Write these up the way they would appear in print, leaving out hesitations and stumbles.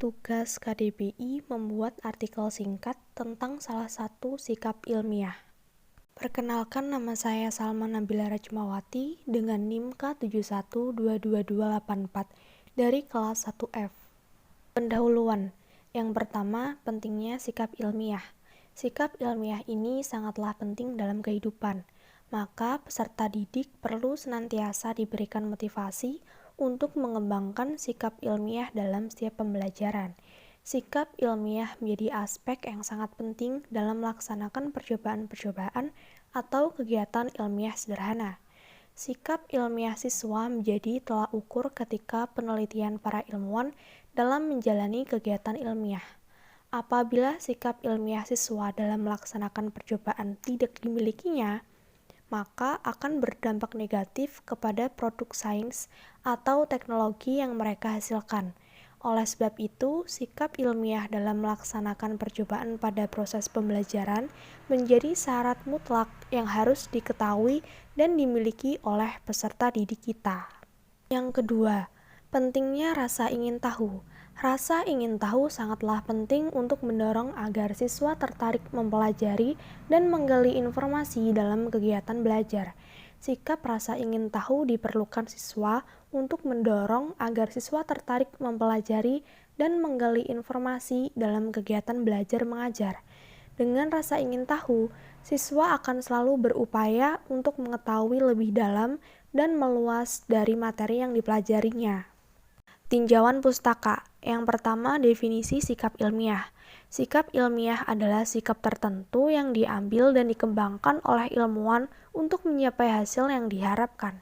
tugas KDBI membuat artikel singkat tentang salah satu sikap ilmiah. Perkenalkan, nama saya Salma Nabila Rajmawati dengan NIM K7122284 dari kelas 1F. Pendahuluan. Yang pertama, pentingnya sikap ilmiah. Sikap ilmiah ini sangatlah penting dalam kehidupan. Maka peserta didik perlu senantiasa diberikan motivasi untuk mengembangkan sikap ilmiah dalam setiap pembelajaran. Sikap ilmiah menjadi aspek yang sangat penting dalam melaksanakan percobaan-percobaan atau kegiatan ilmiah sederhana. Sikap ilmiah siswa menjadi tolak ukur ketika penelitian para ilmuwan dalam menjalani kegiatan ilmiah. Apabila sikap ilmiah siswa dalam melaksanakan percobaan tidak dimilikinya, maka akan berdampak negatif kepada produk sains atau teknologi yang mereka hasilkan. Oleh sebab itu, sikap ilmiah dalam melaksanakan percobaan pada proses pembelajaran menjadi syarat mutlak yang harus diketahui dan dimiliki oleh peserta didik kita. Yang kedua, pentingnya rasa ingin tahu. Rasa ingin tahu sangatlah penting untuk mendorong agar siswa tertarik mempelajari dan menggali informasi dalam kegiatan belajar. Sikap rasa ingin tahu diperlukan siswa untuk mendorong agar siswa tertarik mempelajari dan menggali informasi dalam kegiatan belajar mengajar. Dengan rasa ingin tahu, siswa akan selalu berupaya untuk mengetahui lebih dalam dan meluas dari materi yang dipelajarinya. Tinjauan pustaka. Yang pertama, definisi sikap ilmiah. Sikap ilmiah adalah sikap tertentu yang diambil dan dikembangkan oleh ilmuwan untuk mencapai hasil yang diharapkan.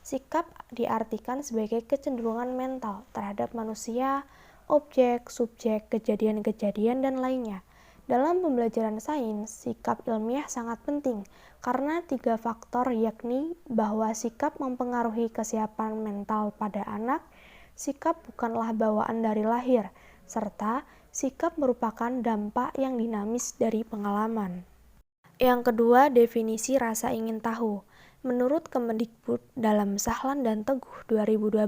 Sikap diartikan sebagai kecenderungan mental terhadap manusia, objek, subjek, kejadian-kejadian, dan lainnya. Dalam pembelajaran sains, sikap ilmiah sangat penting karena 3 faktor, yakni bahwa sikap mempengaruhi kesiapan mental pada anak, sikap bukanlah bawaan dari lahir, serta sikap merupakan dampak yang dinamis dari pengalaman. Yang kedua, definisi rasa ingin tahu. Menurut Kemendikbud dalam Sahlan dan Teguh 2012,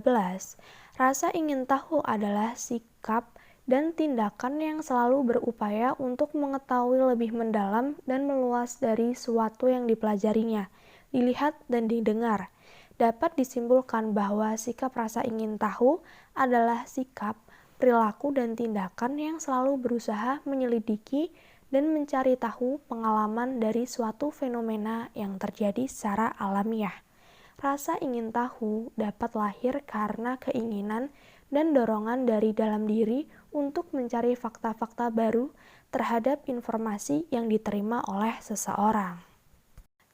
rasa ingin tahu adalah sikap dan tindakan yang selalu berupaya untuk mengetahui lebih mendalam dan meluas dari suatu yang dipelajarinya, dilihat dan didengar. Dapat disimpulkan bahwa sikap rasa ingin tahu adalah sikap, perilaku, dan tindakan yang selalu berusaha menyelidiki dan mencari tahu pengalaman dari suatu fenomena yang terjadi secara alamiah. Rasa ingin tahu dapat lahir karena keinginan dan dorongan dari dalam diri untuk mencari fakta-fakta baru terhadap informasi yang diterima oleh seseorang.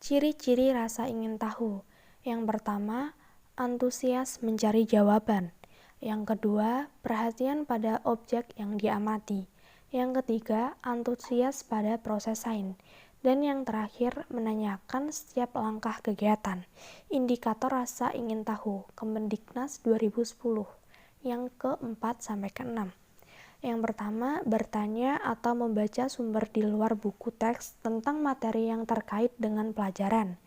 Ciri-ciri rasa ingin tahu. Yang pertama, antusias mencari jawaban. Yang kedua, perhatian pada objek yang diamati. Yang ketiga, antusias pada proses sains. Dan yang terakhir, menanyakan setiap langkah kegiatan. Indikator rasa ingin tahu, Kemendiknas 2010, yang ke-4-6. Yang pertama, bertanya atau membaca sumber di luar buku teks tentang materi yang terkait dengan pelajaran.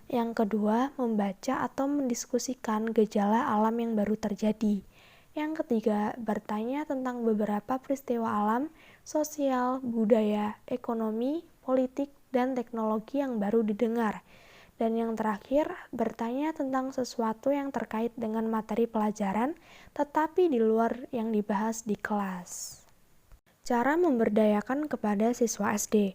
Yang kedua, membaca atau mendiskusikan gejala alam yang baru terjadi. Yang ketiga, bertanya tentang beberapa peristiwa alam, sosial, budaya, ekonomi, politik, dan teknologi yang baru didengar. Dan yang terakhir, bertanya tentang sesuatu yang terkait dengan materi pelajaran, tetapi di luar yang dibahas di kelas. Cara memberdayakan kepada siswa SD.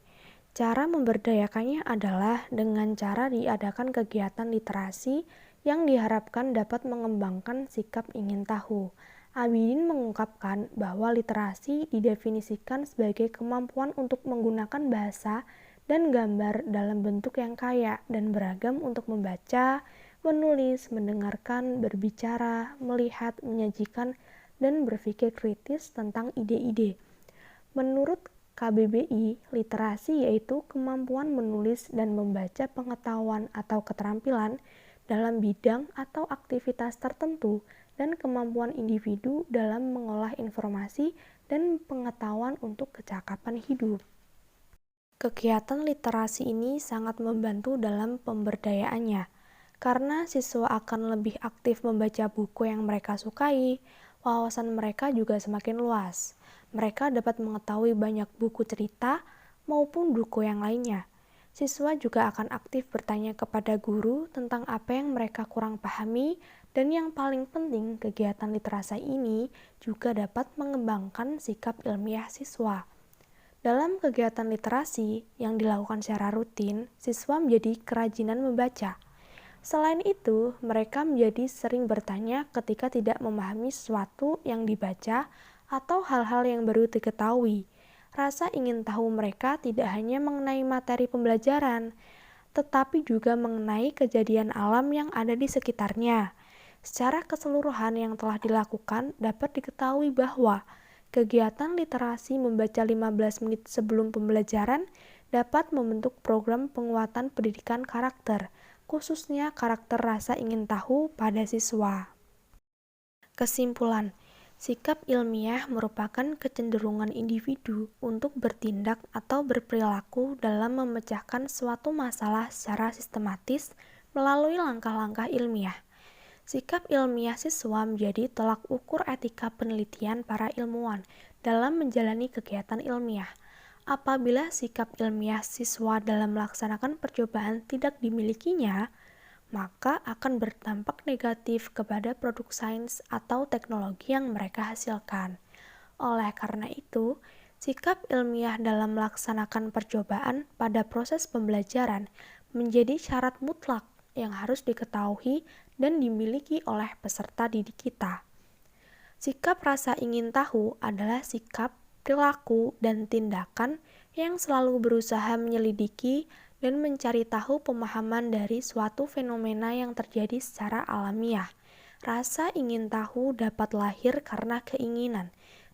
Cara memberdayakannya adalah dengan cara diadakan kegiatan literasi yang diharapkan dapat mengembangkan sikap ingin tahu. Abidin mengungkapkan bahwa literasi didefinisikan sebagai kemampuan untuk menggunakan bahasa dan gambar dalam bentuk yang kaya dan beragam untuk membaca, menulis, mendengarkan, berbicara, melihat, menyajikan, dan berpikir kritis tentang ide-ide. Menurut KBBI, literasi yaitu kemampuan menulis dan membaca pengetahuan atau keterampilan dalam bidang atau aktivitas tertentu dan kemampuan individu dalam mengolah informasi dan pengetahuan untuk kecakapan hidup. Kegiatan literasi ini sangat membantu dalam pemberdayaannya, karena siswa akan lebih aktif membaca buku yang mereka sukai, wawasan mereka juga semakin luas. Mereka dapat mengetahui banyak buku cerita maupun buku yang lainnya. Siswa juga akan aktif bertanya kepada guru tentang apa yang mereka kurang pahami, dan yang paling penting, kegiatan literasi ini juga dapat mengembangkan sikap ilmiah siswa. Dalam kegiatan literasi yang dilakukan secara rutin, siswa menjadi kerajinan membaca. Selain itu, mereka menjadi sering bertanya ketika tidak memahami sesuatu yang dibaca atau hal-hal yang baru diketahui. Rasa ingin tahu mereka tidak hanya mengenai materi pembelajaran, tetapi juga mengenai kejadian alam yang ada di sekitarnya. Secara keseluruhan yang telah dilakukan dapat diketahui bahwa kegiatan literasi membaca 15 menit sebelum pembelajaran dapat membentuk program penguatan pendidikan karakter, khususnya karakter rasa ingin tahu pada siswa. Kesimpulan, sikap ilmiah merupakan kecenderungan individu untuk bertindak atau berperilaku dalam memecahkan suatu masalah secara sistematis melalui langkah-langkah ilmiah. Sikap ilmiah siswa menjadi tolak ukur etika penelitian para ilmuwan dalam menjalani kegiatan ilmiah. Apabila sikap ilmiah siswa dalam melaksanakan percobaan tidak dimilikinya, maka akan berdampak negatif kepada produk sains atau teknologi yang mereka hasilkan. Oleh karena itu, sikap ilmiah dalam melaksanakan percobaan pada proses pembelajaran menjadi syarat mutlak yang harus diketahui dan dimiliki oleh peserta didik kita. Sikap rasa ingin tahu adalah sikap, perilaku, dan tindakan yang selalu berusaha menyelidiki dan mencari tahu pemahaman dari suatu fenomena yang terjadi secara alamiah. Rasa ingin tahu dapat lahir karena keinginan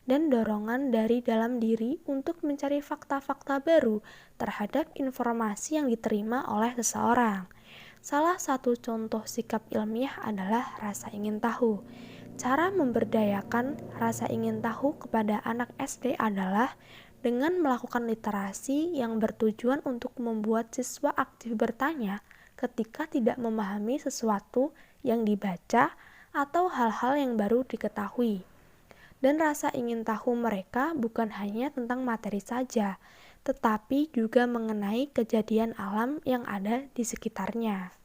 dan dorongan dari dalam diri untuk mencari fakta-fakta baru terhadap informasi yang diterima oleh seseorang. Salah satu contoh sikap ilmiah adalah rasa ingin tahu. Cara memberdayakan rasa ingin tahu kepada anak SD adalah dengan melakukan literasi yang bertujuan untuk membuat siswa aktif bertanya ketika tidak memahami sesuatu yang dibaca atau hal-hal yang baru diketahui. Dan rasa ingin tahu mereka bukan hanya tentang materi saja, tetapi juga mengenai kejadian alam yang ada di sekitarnya.